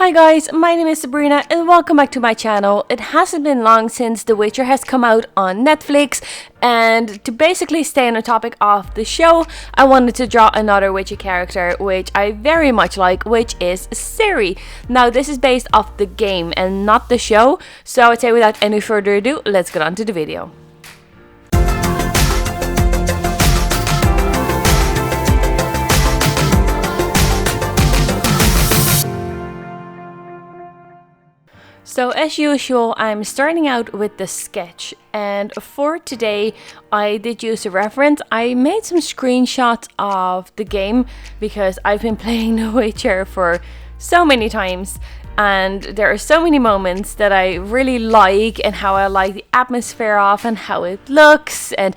Hi guys, my name is Sabrina and welcome back to my channel. It hasn't been long since The Witcher has come out on Netflix, and to basically stay on the topic of the show, I wanted to draw another witchy character which I very much like, which is Ciri. Now this is based off the game and not the show, so I'd say without any further ado, let's get on to the video. So as usual, I'm starting out with the sketch, and for today I did use a reference. I made some screenshots of the game because I've been playing The Witcher for so many times, and there are so many moments that I really like, and how I like the atmosphere of and how it looks, and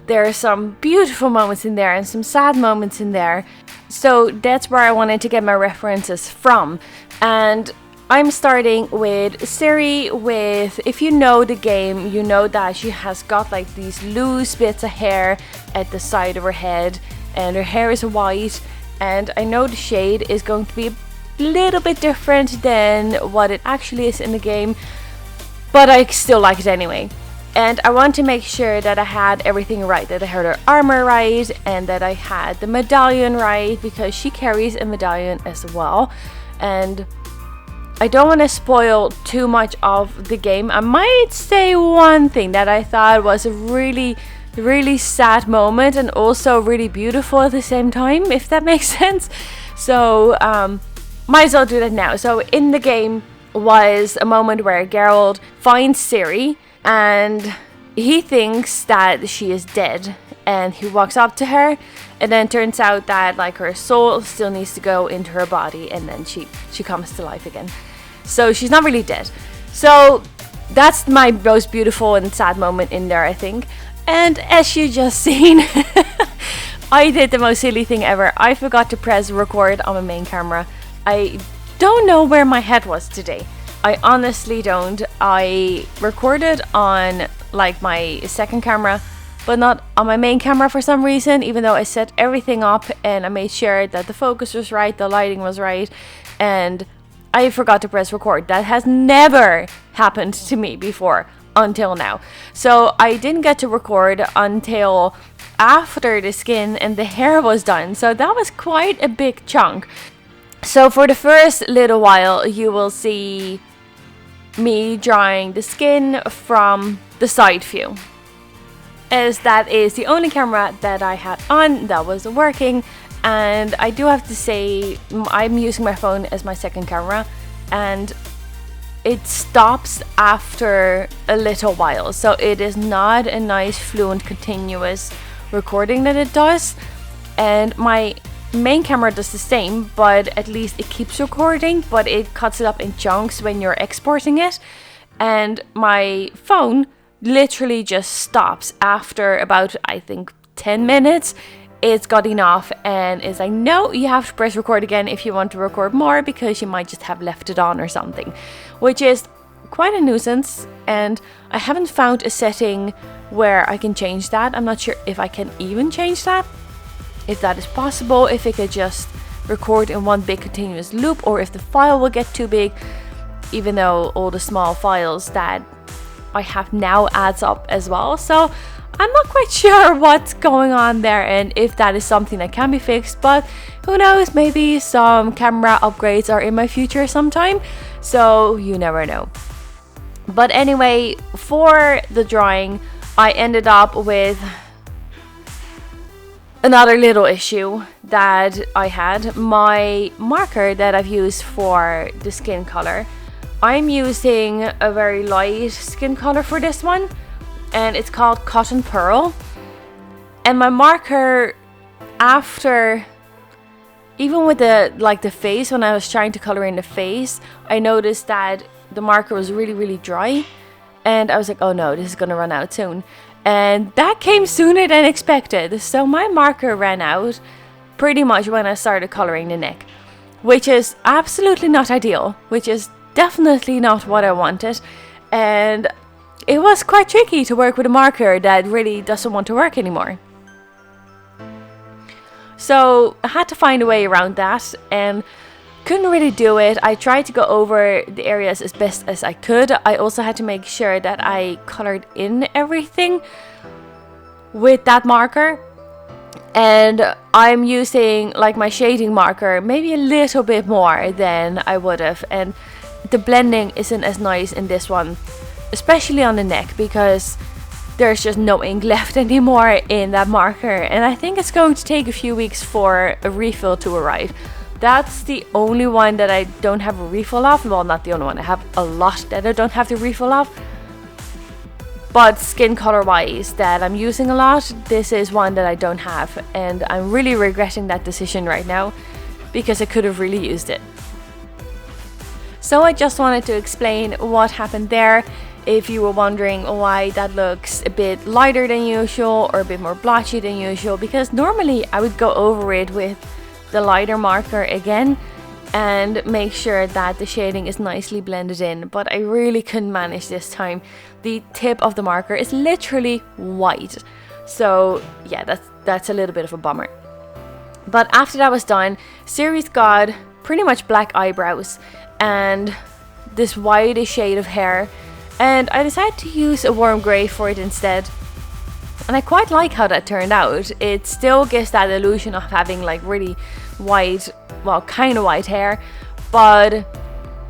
there are some beautiful moments in there and some sad moments in there. So that's where I wanted to get my references from. And I'm starting with Ciri with, if you know the game, you know that she has got like these loose bits of hair at the side of her head, and her hair is white, and I know the shade is going to be a little bit different than what it actually is in the game, but I still like it anyway. And I want to make sure that I had everything right, that I had her armor right, and that I had the medallion right, because she carries a medallion as well. And I don't want to spoil too much of the game. I might say one thing that I thought was a really sad moment, and also really beautiful at the same time, if that makes sense. So might as well do that now. So in the game was a moment where Gerald finds Ciri, and he thinks that she is dead, and he walks up to her, and then turns out that like her soul still needs to go into her body, and then she comes to life again. So she's not really dead. So that's my most beautiful and sad moment in there, I think. And as you just seen, I did the most silly thing ever. I forgot to press record on my main camera. I don't know where my head was today. I honestly don't. I recorded on like my second camera, but not on my main camera for some reason, even though I set everything up and I made sure that the focus was right, the lighting was right, and I forgot to press record. That has never happened to me before until now. So I didn't get to record until after the skin and the hair was done. So that was quite a big chunk. So for the first little while, you will see me drawing the skin from the side view, as that is the only camera that I had on that was working. And I do have to say, I'm using my phone as my second camera, and it stops after a little while, so it is not a nice fluent continuous recording that it does. And my main camera does the same, but at least it keeps recording, but it cuts it up in chunks when you're exporting it. And my phone literally just stops after about, I think, 10 minutes. It's got enough, and it's like, no, you have to press record again if you want to record more, because you might just have left it on or something, which is quite a nuisance. And I haven't found a setting where I can change that. I'm not sure if I can even change that, if that is possible, if it could just record in one big continuous loop, or if the file will get too big, even though all the small files that I have now adds up as well. So I'm not quite sure what's going on there and if that is something that can be fixed, but who knows, maybe some camera upgrades are in my future sometime, so you never know. But anyway, for the drawing, I ended up with another little issue that I had. My marker that I've used for the skin color, I'm using a very light skin color for this one, and it's called Cotton Pearl. And my marker, after, even with the face, when I was trying to color in the face, I noticed that the marker was really dry, and I was like, oh no, this is gonna run out soon. And that came sooner than expected. So my marker ran out pretty much when I started coloring the neck, which is absolutely not ideal, which is definitely not what I wanted. And it was quite tricky to work with a marker that really doesn't want to work anymore. So I had to find a way around that, and couldn't really do it. I tried to go over the areas as best as I could. I also had to make sure that I colored in everything with that marker. And I'm using like my shading marker maybe a little bit more than I would have. And the blending isn't as nice in this one, especially on the neck, because there's just no ink left anymore in that marker. And I think it's going to take a few weeks for a refill to arrive. That's the only one that I don't have a refill of. Well, not the only one. I have a lot that I don't have the refill of. But skin color wise that I'm using a lot, this is one that I don't have. And I'm really regretting that decision right now, because I could have really used it. So I just wanted to explain what happened there. If you were wondering why that looks a bit lighter than usual or a bit more blotchy than usual, because normally I would go over it with the lighter marker again and make sure that the shading is nicely blended in, but I really couldn't manage this time. The tip of the marker is literally white, so yeah, that's a little bit of a bummer. But after that was done, Ciri's got pretty much black eyebrows and this whitish shade of hair, and I decided to use a warm grey for it instead. And I quite like how that turned out. It still gives that illusion of having like really white, well, kind of white hair, but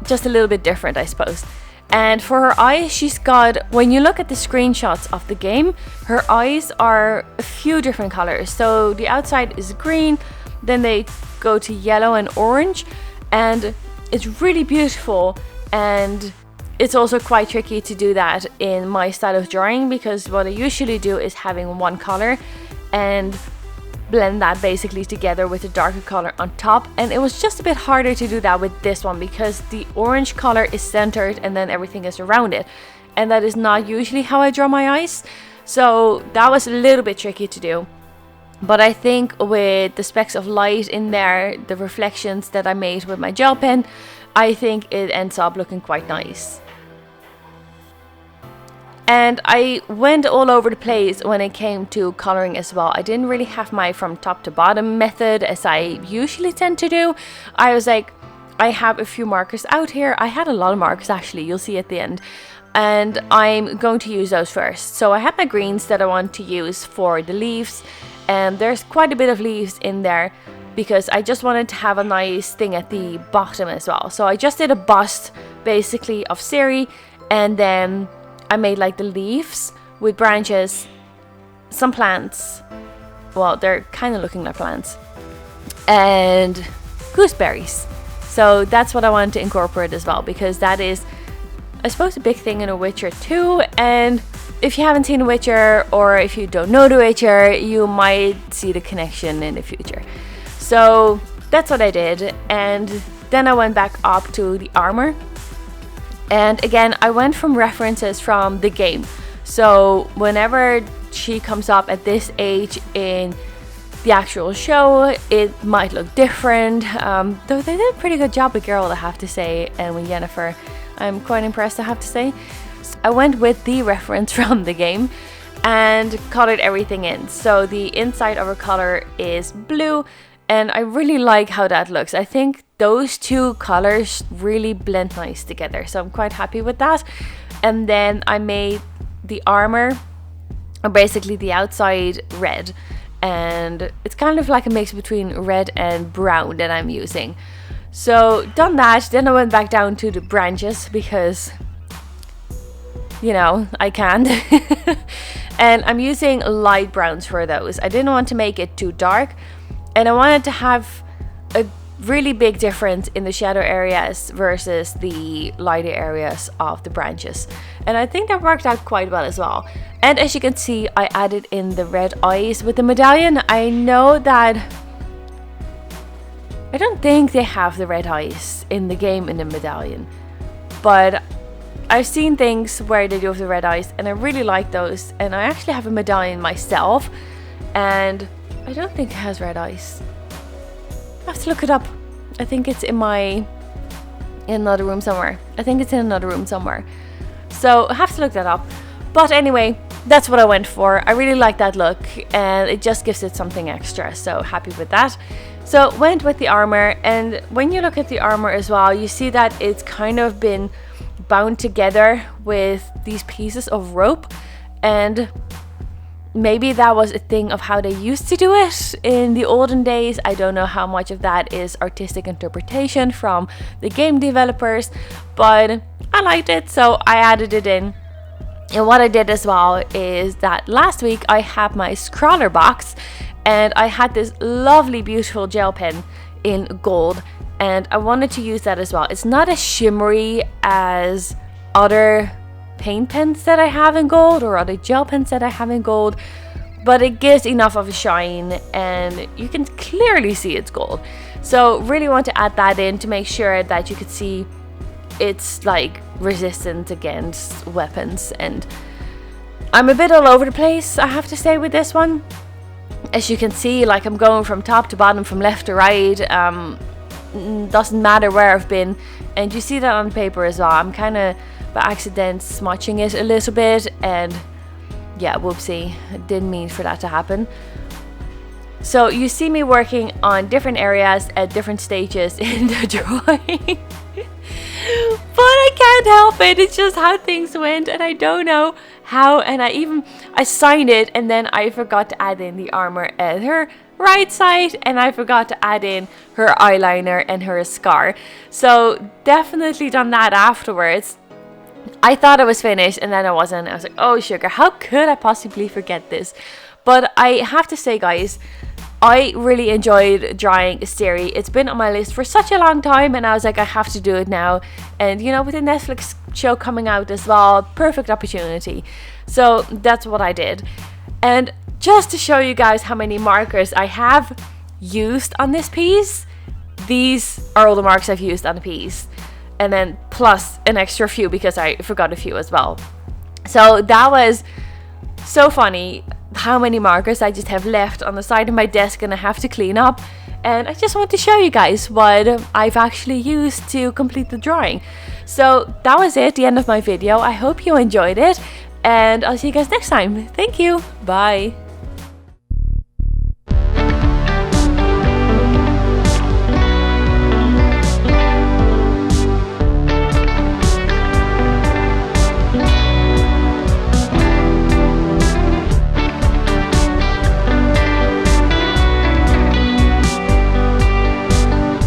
just a little bit different, I suppose. And for her eyes, she's got, when you look at the screenshots of the game, her eyes are a few different colors. So the outside is green, then they go to yellow and orange, and it's really beautiful. And it's also quite tricky to do that in my style of drawing, because what I usually do is having one color and blend that basically together with a darker color on top, and it was just a bit harder to do that with this one because the orange color is centered and then everything is around it, and that is not usually how I draw my eyes, so that was a little bit tricky to do. But I think with the specks of light in there, the reflections that I made with my gel pen, I think it ends up looking quite nice. And I went all over the place when it came to coloring as well. I didn't really have my from top to bottom method as I usually tend to do. I was like, I have a few markers out here. I had a lot of markers actually, you'll see at the end. And I'm going to use those first. So I have my greens that I want to use for the leaves. And there's quite a bit of leaves in there because I just wanted to have a nice thing at the bottom as well. So I just did a bust basically of Ciri, and then I made like the leaves with branches, some plants, well, they're kind of looking like plants, and gooseberries. So that's what I wanted to incorporate as well, because that is, I suppose, a big thing in The Witcher 2. And if you haven't seen The Witcher, or if you don't know The Witcher, you might see the connection in the future. So that's what I did. And then I went back up to the armor. And again, I went from references from the game. So whenever she comes up at this age in the actual show, it might look different. Though they did a pretty good job with Gerald, I have to say, and with Yennefer. I'm quite impressed, I have to say. So I went with the reference from the game and colored everything in. So the inside of her color is blue, and I really like how that looks. I think those two colors really blend nice together, so I'm quite happy with that. And then I made the armor, or basically the outside, red, and it's kind of like a mix between red and brown that I'm using. So done that, then I went back down to the branches because, you know, I can't. And I'm using light browns for those. I didn't want to make it too dark, and I wanted to have a really big difference in the shadow areas versus the lighter areas of the branches, and I think that worked out quite well as well. And as you can see, I added in the red eyes with the medallion. I know that I don't think they have the red eyes in the game in the medallion, but I've seen things where they do have the red eyes, and I really like those. And I actually have a medallion myself, and I don't think it has red eyes. I have to look it up. I think it's in another room somewhere. So I have to look that up. But anyway, that's what I went for. I really like that look, and it just gives it something extra. So happy with that. So went with the armor, and when you look at the armor as well, you see that it's kind of been bound together with these pieces of rope, and maybe that was a thing of how they used to do it in the olden days. I don't know how much of that is artistic interpretation from the game developers, but I liked it, so I added it in. And what I did as well is that last week I had my scrawler box, and I had this lovely beautiful gel pen in gold, and I wanted to use that as well. It's not as shimmery as other paint pens that I have in gold or other gel pens that I have in gold, but it gives enough of a shine and you can clearly see it's gold. So really want to add that in to make sure that you could see it's like resistant against weapons. And I'm a bit all over the place, I have to say, with this one. As you can see, like, I'm going from top to bottom, from left to right. Doesn't matter where I've been, and you see that on paper as well. I'm kind of by accident smudging it a little bit, and yeah, whoopsie, didn't mean for that to happen. So you see me working on different areas at different stages in the drawing. But I can't help it, it's just how things went, and I don't know how. And I signed it, and then I forgot to add in the armor at her right side, and I forgot to add in her eyeliner and her scar. So definitely done that afterwards. I thought I was finished, and then I wasn't. I was like, oh sugar, how could I possibly forget this? But I have to say, guys, I really enjoyed drawing Ciri. It's been on my list for such a long time, and I was like, I have to do it now. And you know, with the Netflix show coming out as well, perfect opportunity. So that's what I did. And just to show you guys how many markers I have used on this piece, these are all the marks I've used on the piece. And then plus an extra few because I forgot a few as well. So that was so funny how many markers I just have left on the side of my desk and I have to clean up. And I just want to show you guys what I've actually used to complete the drawing. So that was it, the end of my video. I hope you enjoyed it, and I'll see you guys next time. Thank you. Bye.